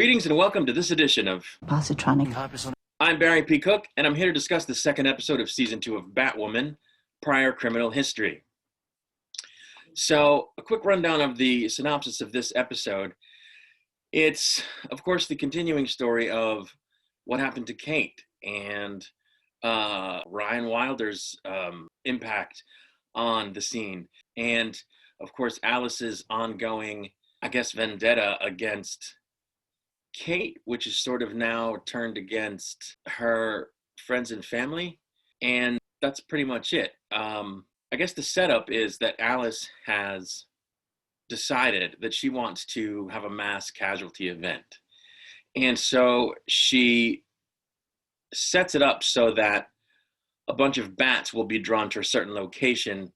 Greetings and welcome to this edition of Positronic. I'm Barry P. Cook, and I'm here to discuss the second episode of Season 2 of Batwoman, Prior Criminal History. So, a quick rundown of the synopsis of this episode. It's, of course, the continuing story of what happened to Kate and Ryan Wilder's impact on the scene. And, of course, Alice's ongoing, vendetta against Kate, which is sort of now turned against her friends and family. And that's pretty much it. I guess the setup is that Alice has decided that she wants to have a mass casualty event. And so she sets it up so that a bunch of bats will be drawn to a certain location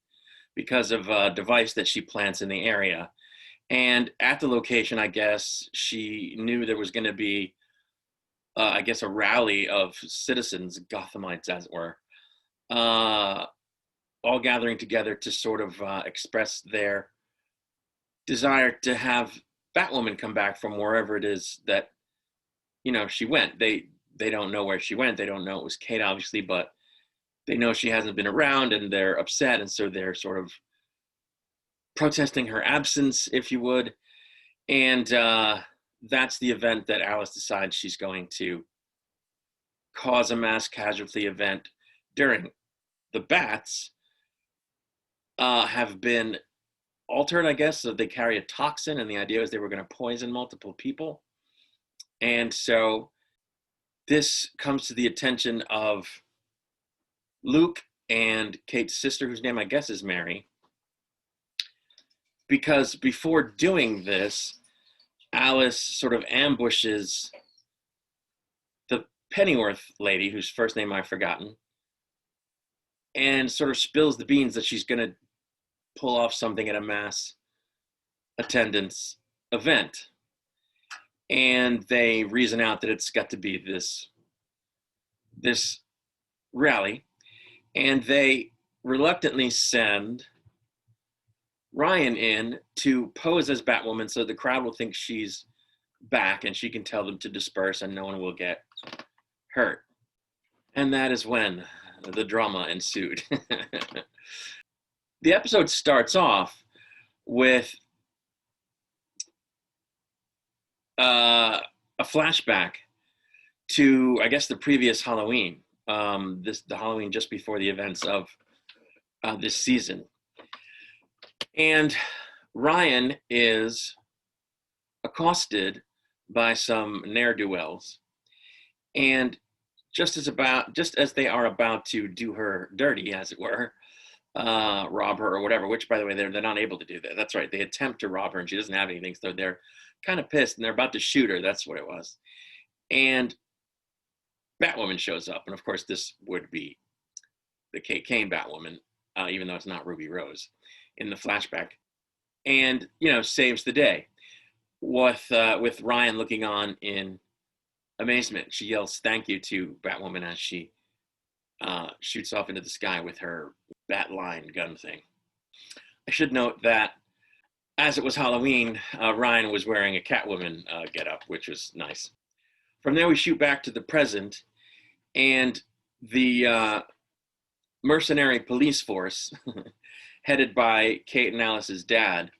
because of a device that she plants in the area. And at the location, I guess, she knew there was going to be, a rally of citizens, Gothamites, as it were, all gathering together to sort of express their desire to have Batwoman come back from wherever it is that, she went. They don't know where she went. They don't know it was Kate, obviously, but they know she hasn't been around, and they're upset, and so they're sort of protesting her absence, if you would. And that's the event that Alice decides she's going to cause a mass casualty event during. The bats have been altered, I guess, so they carry a toxin, and the idea is they were going to poison multiple people. And so this comes to the attention of Luke and Kate's sister, whose name I guess is Mary, because before doing this, Alice sort of ambushes the Pennyworth lady, whose first name I've forgotten, and sort of spills the beans that she's going to pull off something at a mass attendance event. And they reason out that it's got to be this rally. And they reluctantly send Ryan in to pose as Batwoman so the crowd will think she's back and she can tell them to disperse and no one will get hurt. And that is when the drama ensued. The episode starts off with a flashback to, I guess, the previous Halloween, the Halloween just before the events of this season. And Ryan is accosted by some ne'er-do-wells, and just as they are about to do her dirty, as it were, rob her or whatever, which, by the way, they're not able to do that. That's right. They attempt to rob her and she doesn't have anything, so they're kind of pissed and they're about to shoot her. That's what it was. And Batwoman shows up, and of course this would be the Kate Kane Batwoman, even though it's not Ruby Rose in the flashback, and saves the day with Ryan looking on in amazement. She yells thank you to Batwoman as she shoots off into the sky with her bat line gun thing. I should note that as it was Halloween, Ryan was wearing a Catwoman getup, which was nice. From there we shoot back to the present, and the mercenary police force headed by Kate and Alice's dad,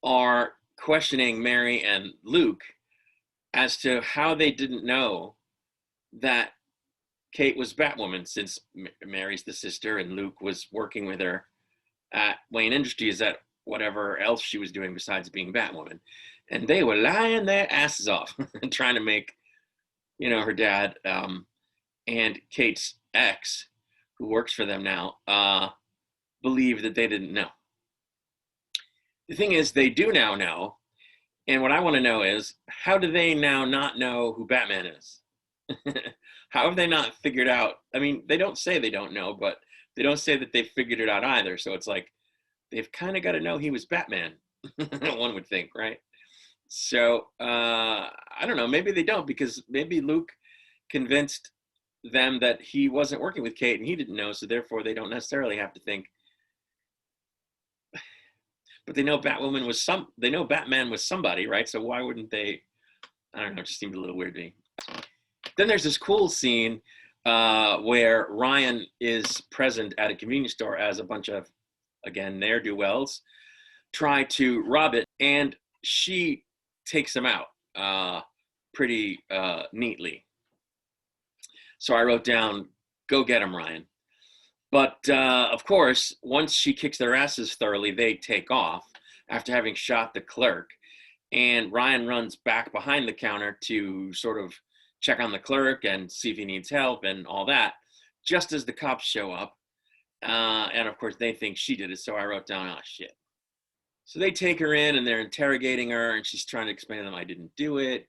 are questioning Mary and Luke as to how they didn't know that Kate was Batwoman, since Mary's the sister and Luke was working with her at Wayne Industries at whatever else she was doing besides being Batwoman. And they were lying their asses off trying to make, her dad and Kate's ex, who works for them now, believe that they didn't know. The thing is, they do now know, and what I want to know is, how do they now not know who Batman is? How have they not figured out? I mean, they don't say they don't know, but they don't say that they figured it out either, so it's like, they've kind of got to know he was Batman, one would think, right? So, I don't know, maybe they don't, because maybe Luke convinced them that he wasn't working with Kate and he didn't know, so therefore they don't necessarily have to think. But they know Batman was somebody, right? So why wouldn't they I don't know, it just seemed a little weird to me. Then there's this cool scene where Ryan is present at a convenience store as a bunch of, again, ne'er-do-wells try to rob it, and she takes him out pretty neatly. So I wrote down, go get him, Ryan. But of course, once she kicks their asses thoroughly, they take off after having shot the clerk. And Ryan runs back behind the counter to sort of check on the clerk and see if he needs help and all that, just as the cops show up. And of course, they think she did it. So I wrote down, oh, shit. So they take her in and they're interrogating her, and she's trying to explain to them, I didn't do it.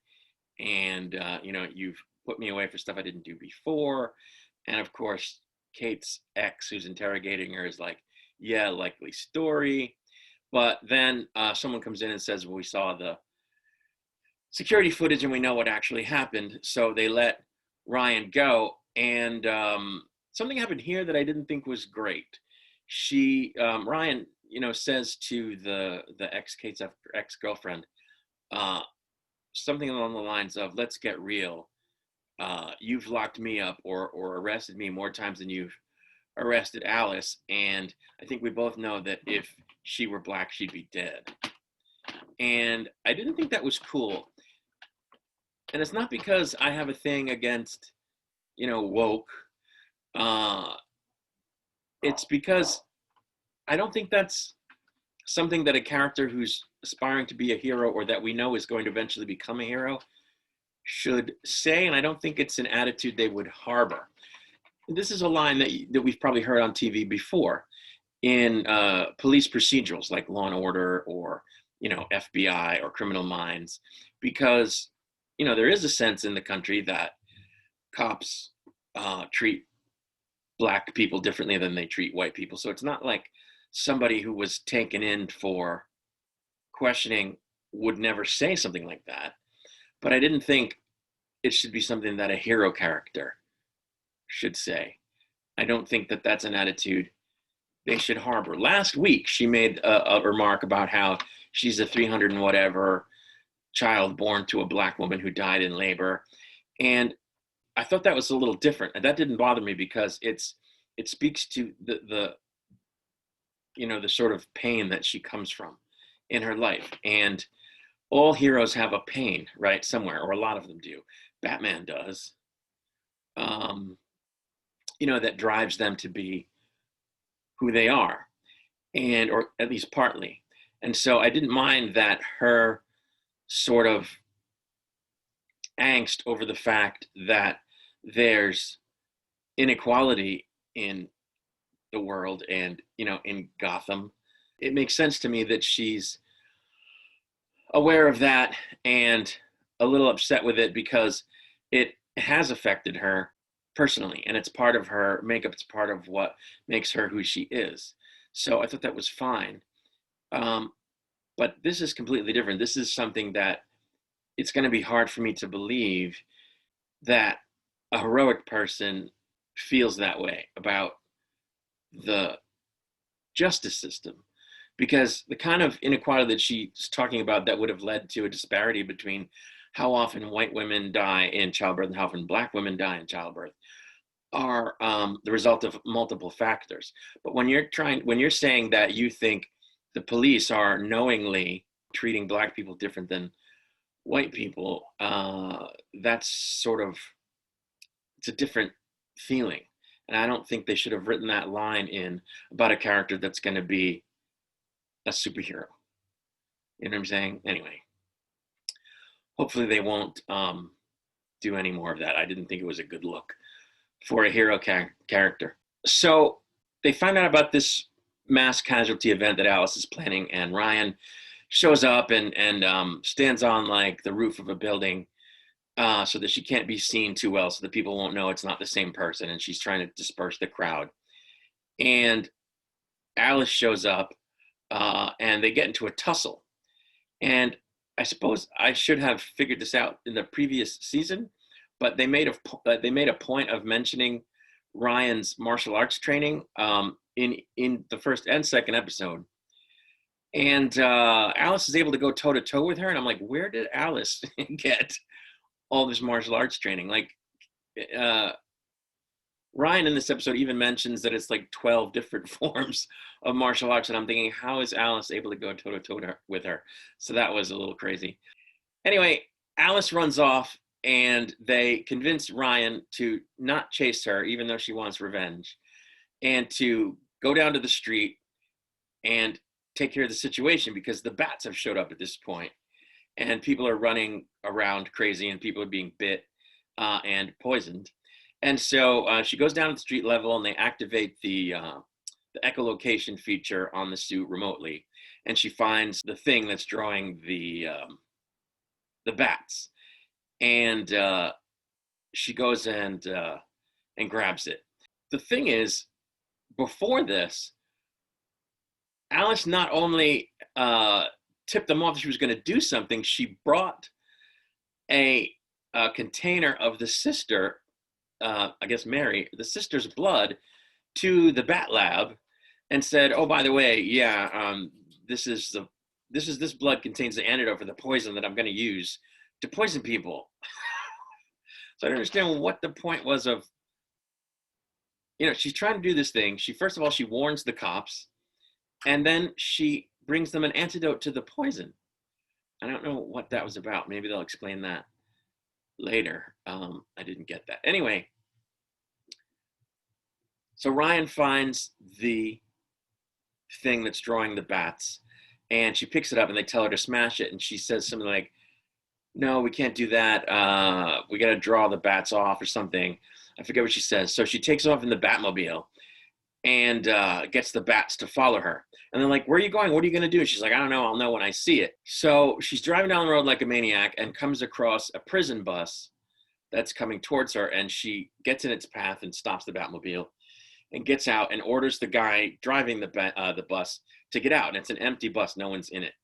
And, you've put me away for stuff I didn't do before. And of course, Kate's ex, who's interrogating her, is like, yeah, likely story. But then someone comes in and says, well, we saw the security footage and we know what actually happened. So they let Ryan go. And something happened here that I didn't think was great. Ryan, says to the Kate's ex-girlfriend, something along the lines of, let's get real. You've locked me up or arrested me more times than you've arrested Alice. And I think we both know that if she were black, she'd be dead. And I didn't think that was cool. And it's not because I have a thing against, woke. It's because I don't think that's something that a character who's aspiring to be a hero or that we know is going to eventually become a hero should say. And I don't think it's an attitude they would harbor. This is a line that we've probably heard on TV before in police procedurals like Law and Order or, FBI or Criminal Minds, because, there is a sense in the country that cops treat black people differently than they treat white people. So it's not like somebody who was taken in for questioning would never say something like that. But I didn't think it should be something that a hero character should say. I don't think that that's an attitude they should harbor. Last week, she made a remark about how she's a 300 and whatever child born to a black woman who died in labor. And I thought that was a little different. And that didn't bother me because it speaks to the sort of pain that she comes from in her life. And all heroes have a pain, right, somewhere, or a lot of them do. Batman does. That drives them to be who they are, or at least partly. And so I didn't mind that her sort of angst over the fact that there's inequality in the world and, in Gotham. It makes sense to me that she's aware of that and a little upset with it because it has affected her personally, and it's part of her makeup. It's part of what makes her who she is. So I thought that was fine. But this is completely different. This is something that it's going to be hard for me to believe that a heroic person feels that way about the justice system, because the kind of inequality that she's talking about that would have led to a disparity between how often white women die in childbirth and how often black women die in childbirth are the result of multiple factors. But when you're saying that you think the police are knowingly treating black people different than white people, that's it's a different feeling. And I don't think they should have written that line in about a character that's going to be a superhero. You know what I'm saying? Anyway, hopefully they won't do any more of that. I didn't think it was a good look for a hero character. So they find out about this mass casualty event that Alice is planning, and Ryan shows up and stands on like the roof of a building so that she can't be seen too well, so that people won't know it's not the same person, and she's trying to disperse the crowd. And Alice shows up and they get into a tussle. And I suppose I should have figured this out in the previous season, but they made a point of mentioning Ryan's martial arts training in the first and second episode. And Alice is able to go toe to toe with her, and I'm like, where did Alice get all this martial arts training? Like, uh, Ryan in this episode even mentions that it's like 12 different forms of martial arts, and I'm thinking, how is Alice able to go toe to toe with her? So that was a little crazy. Anyway, Alice runs off, and they convince Ryan to not chase her, even though she wants revenge, and to go down to the street and take care of the situation because the bats have showed up at this point, and people are running around crazy, and people are being bit and poisoned. And so she goes down to the street level, and they activate the echolocation feature on the suit remotely, and she finds the thing that's drawing the bats, and she goes and grabs it. The thing is, before this, Alice not only tipped them off that she was going to do something, she brought a container of the sister, I guess Mary, the sister's blood, to the bat lab, and said, "Oh, by the way, yeah, this blood contains the antidote for the poison that I'm going to use to poison people." So I don't understand what the point was of, she's trying to do this thing. She first of all she warns the cops, and then she brings them an antidote to the poison. I don't know what that was about. Maybe they'll explain that later. I didn't get that. Anyway, so Ryan finds the thing that's drawing the bats, and she picks it up, and they tell her to smash it, and she says something like, "No, we can't do that. We got to draw the bats off," or something. I forget what she says. So she takes off in the Batmobile and gets the bats to follow her. And they're like, "Where are you going? What are you going to do?" She's like, "I don't know. I'll know when I see it." So she's driving down the road like a maniac and comes across a prison bus that's coming towards her. And she gets in its path and stops the Batmobile and gets out and orders the guy driving the bus to get out. And it's an empty bus. No one's in it.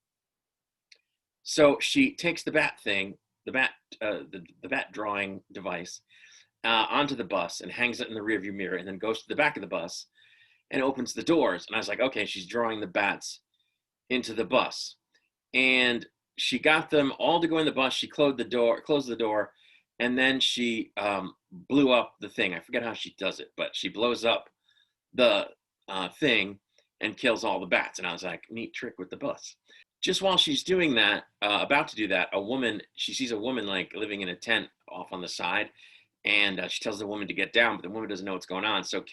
So she takes the bat thing, the bat drawing device, onto the bus and hangs it in the rearview mirror, and then goes to the back of the bus and opens the doors. And I was like, okay, she's drawing the bats into the bus. And she got them all to go in the bus. She closed the door, and then she blew up the thing. I forget how she does it, but she blows up the thing and kills all the bats. And I was like, neat trick with the bus. Just while she's doing that, about to do that, she sees a woman like living in a tent off on the side, and she tells the woman to get down, but the woman doesn't know what's going on. So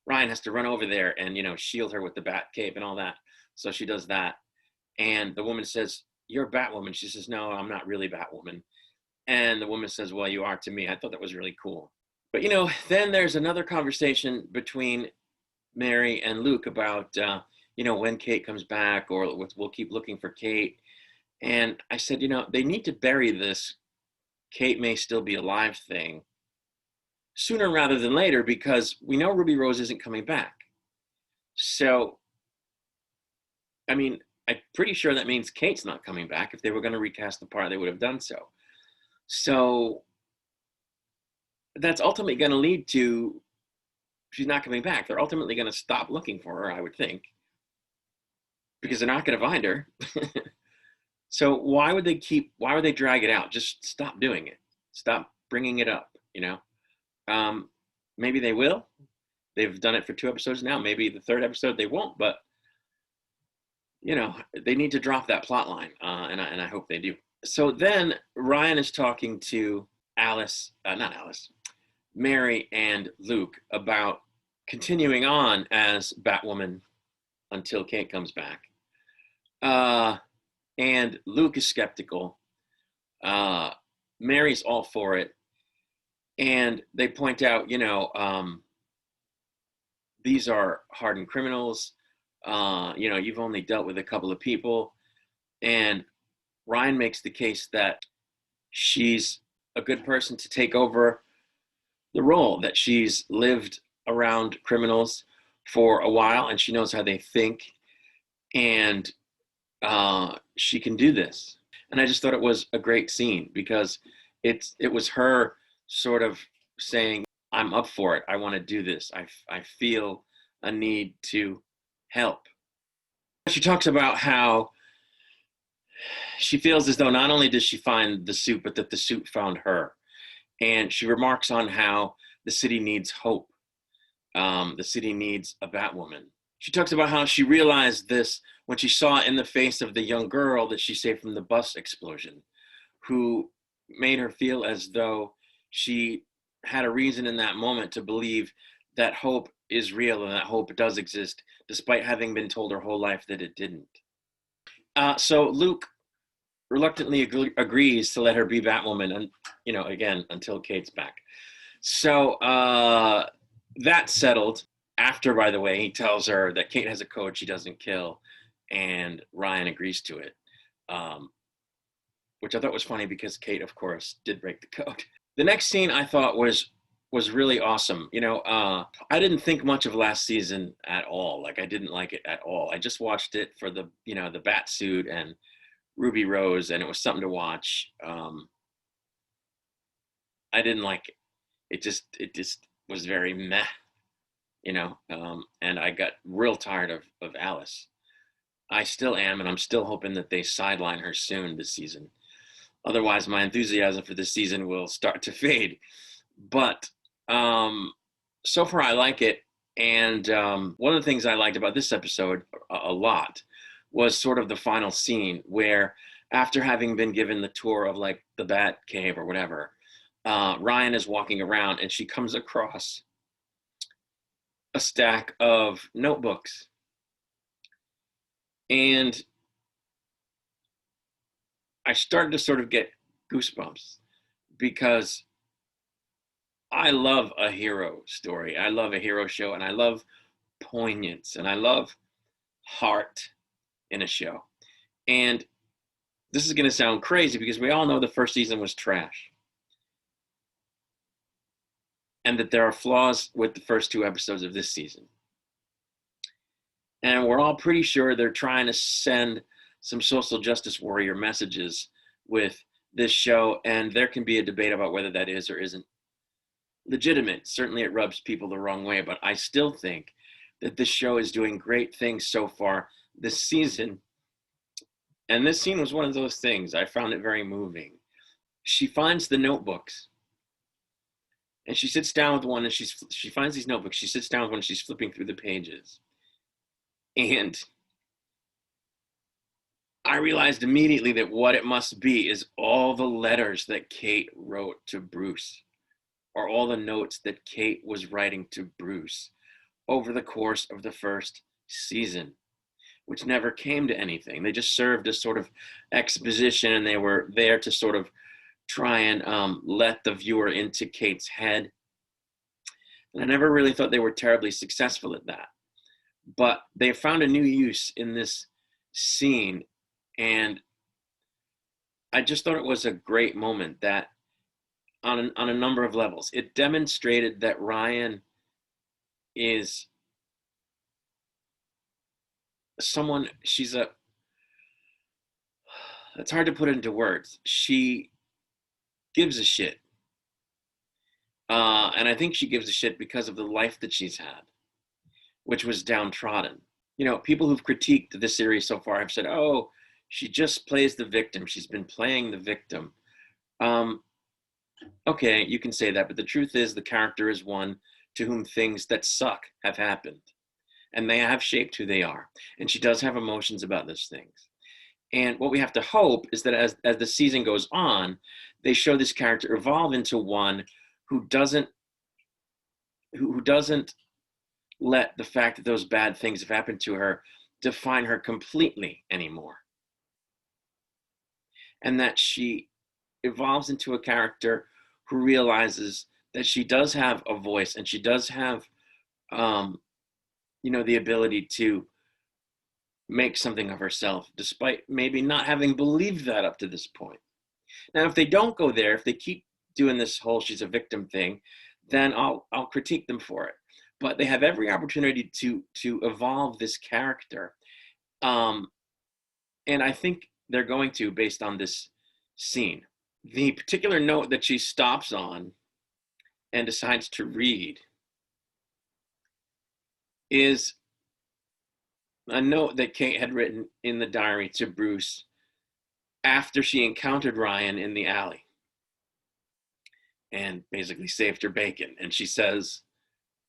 Ryan has to run over there and shield her with the bat cape and all that. So she does that, and the woman says, "You're Batwoman." She says, "No, I'm not really Batwoman." And the woman says, "Well, you are to me." I thought that was really cool. But then there's another conversation between Mary and Luke about when Kate comes back, or we'll keep looking for Kate. And I said, they need to bury this Kate may still be alive thing sooner rather than later, because we know Ruby Rose isn't coming back. So, I mean, I'm pretty sure that means Kate's not coming back. If they were going to recast the part, they would have done so. So that's ultimately going to lead to she's not coming back. They're ultimately going to stop looking for her, I would think, because they're not going to find her. So why would they drag it out? Just stop doing it. Stop bringing it up, Maybe they will. They've done it for 2 episodes now. Maybe the 3rd episode they won't, but they need to drop that plot line, and I hope they do. So then Ryan is talking to Mary and Luke about continuing on as Batwoman until Kate comes back. And Luke is skeptical. Mary's all for it. And they point out, these are hardened criminals. You've only dealt with a couple of people. And Ryan makes the case that she's a good person to take over the role, that she's lived around criminals for a while and she knows how they think, and she can do this. And I just thought it was a great scene because it was her sort of saying, "I'm up for it. I want to do this. I feel a need to help." She talks about how she feels as though not only did she find the suit, but that the suit found her. And she remarks on how the city needs hope. The city needs a Batwoman. She talks about how she realized this when she saw in the face of the young girl that she saved from the bus explosion, who made her feel as though she had a reason in that moment to believe that hope is real and that hope does exist, despite having been told her whole life that it didn't. So Luke reluctantly agrees to let her be Batwoman, and again until Kate's back. So that's settled. After, by the way, he tells her that Kate has a code she doesn't kill, and Ryan agrees to it, which I thought was funny because Kate, of course, did break the code. The next scene I thought was really awesome. I didn't think much of last season at all. Like, I didn't like it at all. I just watched it for the bat suit and Ruby Rose, and it was something to watch. I didn't like it. It just was very meh, and I got real tired of Alice. I still am, and I'm still hoping that they sideline her soon this season. Otherwise, my enthusiasm for this season will start to fade. But so far, I like it. And one of the things I liked about this episode a lot was sort of the final scene where, after having been given the tour of like the Bat Cave or whatever, Ryan is walking around and she comes across a stack of notebooks. And I started to sort of get goosebumps because I love a hero story. I love a hero show, and I love poignance, and I love heart in a show. And this is going to sound crazy because we all know the first season was trash, and that there are flaws with the first two episodes of this season. And we're all pretty sure they're trying to send some social justice warrior messages with this show, and there can be a debate about whether that is or isn't legitimate. Certainly it rubs people the wrong way, but I still think that this show is doing great things so far this season. And this scene was one of those things. I found it very moving. She finds the notebooks, and she sits down with one, and she finds these notebooks. She sits down with one, and she's flipping through the pages. And I realized immediately that what it must be is all the letters that Kate wrote to Bruce, or all the notes that Kate was writing to Bruce over the course of the first season, which never came to anything. They just served as sort of exposition, and they were there to sort of try and let the viewer into Kate's head. And I never really thought they were terribly successful at that. But they found a new use in this scene, and I just thought it was a great moment that on a number of levels. It demonstrated that Ryan is someone, it's hard to put into words. She gives a shit. And I think she gives a shit because of the life that she's had, which was downtrodden. People who've critiqued this series so far have said, oh, she just plays the victim. She's been playing the victim. Okay, you can say that, but the truth is the character is one to whom things that suck have happened, and they have shaped who they are. And she does have emotions about those things. And what we have to hope is that as the season goes on, they show this character evolve into one who doesn't let the fact that those bad things have happened to her define her completely anymore. And that she evolves into a character who realizes that she does have a voice, and she does have, the ability to make something of herself, despite maybe not having believed that up to this point. Now, if they don't go there, if they keep doing this whole she's a victim thing, then I'll critique them for it. But they have every opportunity to evolve this character. And I think they're going to, based on this scene. The particular note that she stops on and decides to read is a note that Kate had written in the diary to Bruce after she encountered Ryan in the alley and basically saved her bacon. And she says,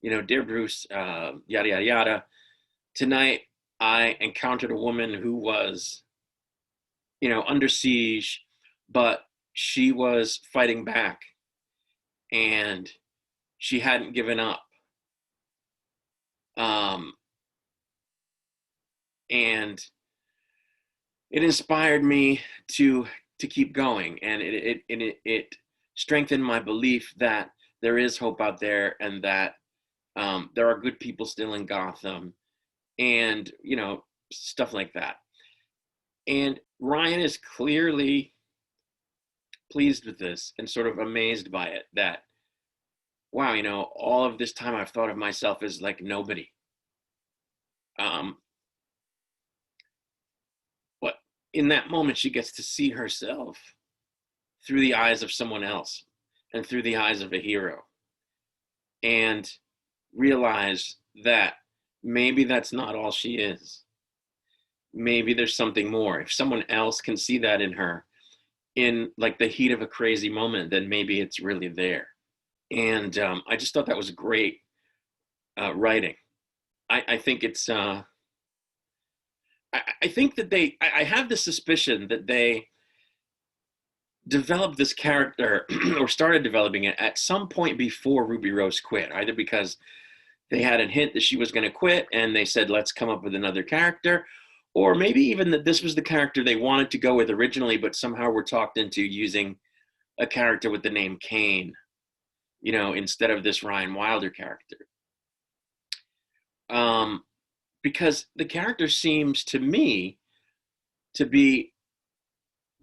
dear Bruce, yada, yada, yada, tonight I encountered a woman who was, under siege, but she was fighting back and she hadn't given up. Um, and it inspired me to keep going, and it strengthened my belief that there is hope out there, and that there are good people still in Gotham, and stuff like that. And Ryan is clearly pleased with this and sort of amazed by it, that wow, all of this time I've thought of myself as like nobody. um but in that moment she gets to see herself through the eyes of someone else and through the eyes of a hero, and realize that maybe that's not all she is. Maybe there's something more. If someone else can see that in her in like the heat of a crazy moment, then maybe it's really there. And I just thought that was great writing. I think it's I think that I have the suspicion that they developed this character or started developing it at some point before Ruby Rose quit, either because they had a hint that she was going to quit and they said, let's come up with another character, or maybe even that this was the character they wanted to go with originally, but somehow were talked into using a character with the name Kane, instead of this Ryan Wilder character. Because the character seems to me to be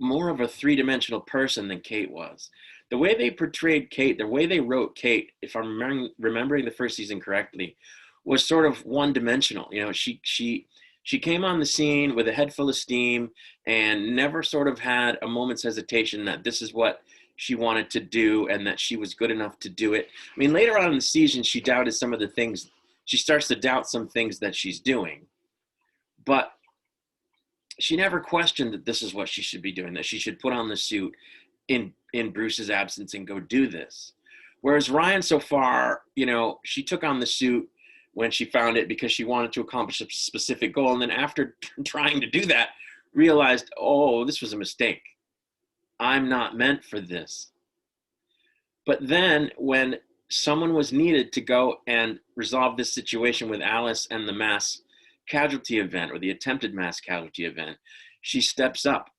more of a three-dimensional person than Kate was. The way they portrayed Kate, the way they wrote Kate, if I'm remembering the first season correctly, was sort of one-dimensional. She came on the scene with a head full of steam and never sort of had a moment's hesitation that this is what she wanted to do and that she was good enough to do it. I mean, later on in the season, she doubted some of the things. She starts to doubt some things that she's doing, but she never questioned that this is what she should be doing, that she should put on the suit in Bruce's absence and go do this. Whereas Ryan, so far, she took on the suit when she found it because she wanted to accomplish a specific goal. And then after trying to do that, realized, oh, this was a mistake. I'm not meant for this. But then when someone was needed to go and resolve this situation with Alice and the mass casualty event, or the attempted mass casualty event, she steps up.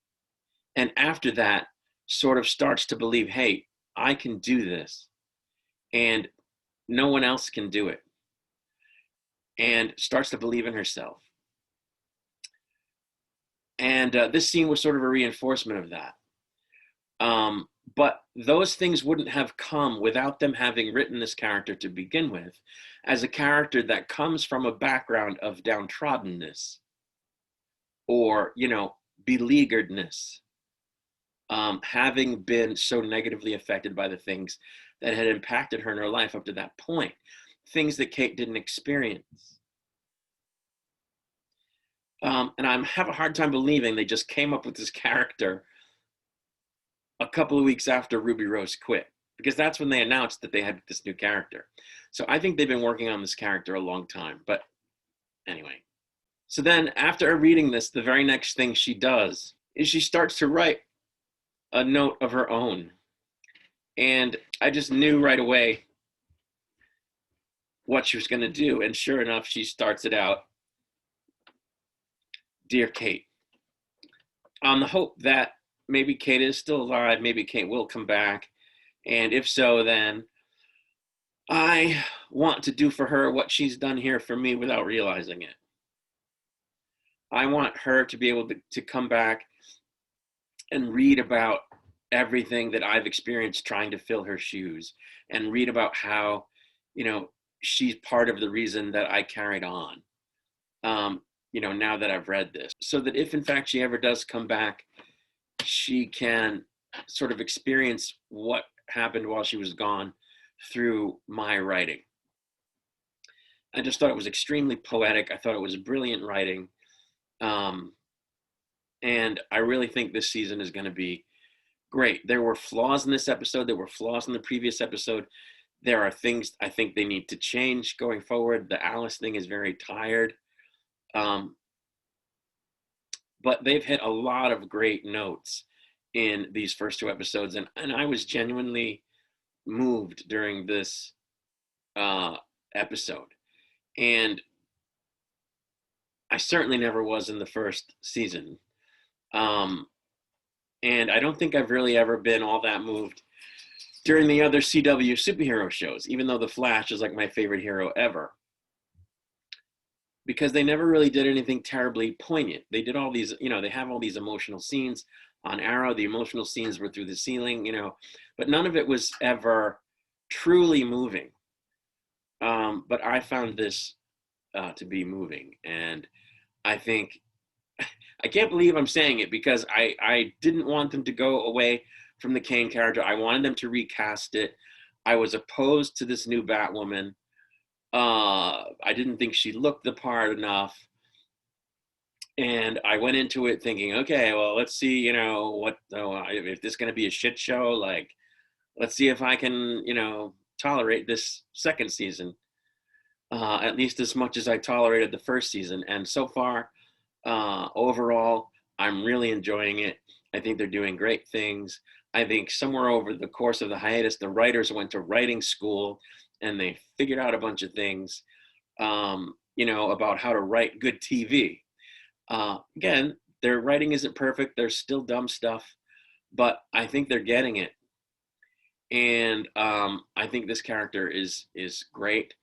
And after that, sort of starts to believe, hey, I can do this. And no one else can do it. And starts to believe in herself. And this scene was sort of a reinforcement of that. But those things wouldn't have come without them having written this character to begin with as a character that comes from a background of downtroddenness or, beleagueredness, having been so negatively affected by the things that had impacted her in her life up to that point, things that Kate didn't experience. And I have a hard time believing they just came up with this character a couple of weeks after Ruby Rose quit, because that's when they announced that they had this new character. So I think they've been working on this character a long time. But anyway, so then after reading this, the very next thing she does is she starts to write a note of her own. And I just knew right away what she was going to do. And sure enough, she starts it out. Dear Kate, on the hope that maybe Kate is still alive, maybe Kate will come back. And if so, then I want to do for her what she's done here for me without realizing it. I want her to be able to come back and read about everything that I've experienced trying to fill her shoes, and read about how, she's part of the reason that I carried on, now that I've read this, so that if in fact she ever does come back, she can sort of experience what happened while she was gone through my writing. I just thought it was extremely poetic. I thought it was brilliant writing. Um, and I really think this season is going to be great. There were flaws in this episode. There were flaws in the previous episode. There are things I think they need to change going forward. The Alice thing is very tired. Um, but they've hit a lot of great notes in these first two episodes. And I was genuinely moved during this uh, episode. And I certainly never was in the first season. Um, and I don't think I've really ever been all that moved during the other CW superhero shows, even though The Flash is like my favorite hero ever. Because they never really did anything terribly poignant. They did all these, they have all these emotional scenes on Arrow. The emotional scenes were through the ceiling, but none of it was ever truly moving. But I found this to be moving. And I think, I can't believe I'm saying it because I didn't want them to go away from the Kane character. I wanted them to recast it. I was opposed to this new Batwoman. I didn't think she looked the part enough. And I went into it thinking, okay, well, let's see, if this is going to be a shit show, like, let's see if I can, tolerate this second season, at least as much as I tolerated the first season. And so far, overall, I'm really enjoying it. I think they're doing great things. I think somewhere over the course of the hiatus, the writers went to writing school and they figured out a bunch of things, about how to write good TV. Again, their writing isn't perfect. There's still dumb stuff, but I think they're getting it. And I think this character is great.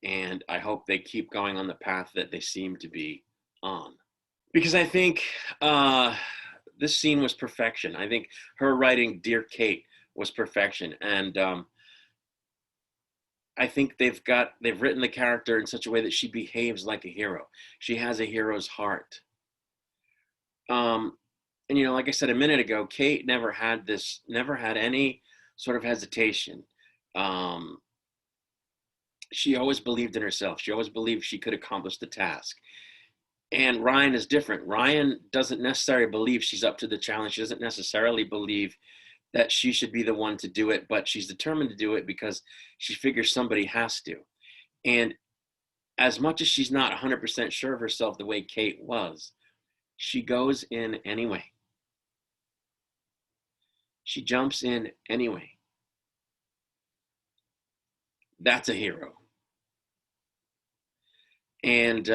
And I hope they keep going on the path that they seem to be on. Because I think this scene was perfection. I think her writing Dear Kate was perfection. And I think they've written the character in such a way that she behaves like a hero. She has a hero's heart. And like I said a minute ago, Kate never had any sort of hesitation. She always believed in herself. She always believed she could accomplish the task. And Ryan is different. Ryan doesn't necessarily believe she's up to the challenge. She doesn't necessarily believe that she should be the one to do it, but she's determined to do it because she figures somebody has to. And as much as she's not 100% sure of herself the way Kate was, she goes in anyway. She jumps in anyway. That's a hero. And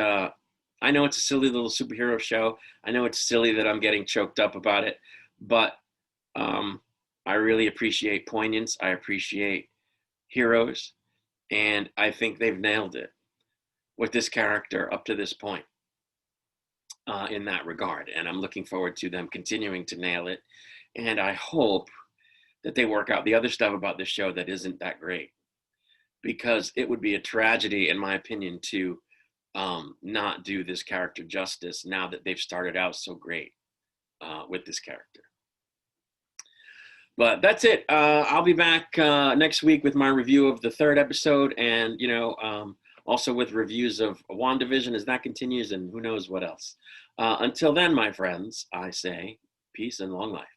I know it's a silly little superhero show. I know it's silly that I'm getting choked up about it, but I really appreciate poignance. I appreciate heroes. And I think they've nailed it with this character up to this point in that regard. And I'm looking forward to them continuing to nail it. And I hope that they work out the other stuff about this show that isn't that great, because it would be a tragedy, in my opinion, to not do this character justice now that they've started out so great with this character. But that's it. I'll be back next week with my review of the third episode, and also with reviews of WandaVision as that continues, and who knows what else. Until then, my friends, I say peace and long life.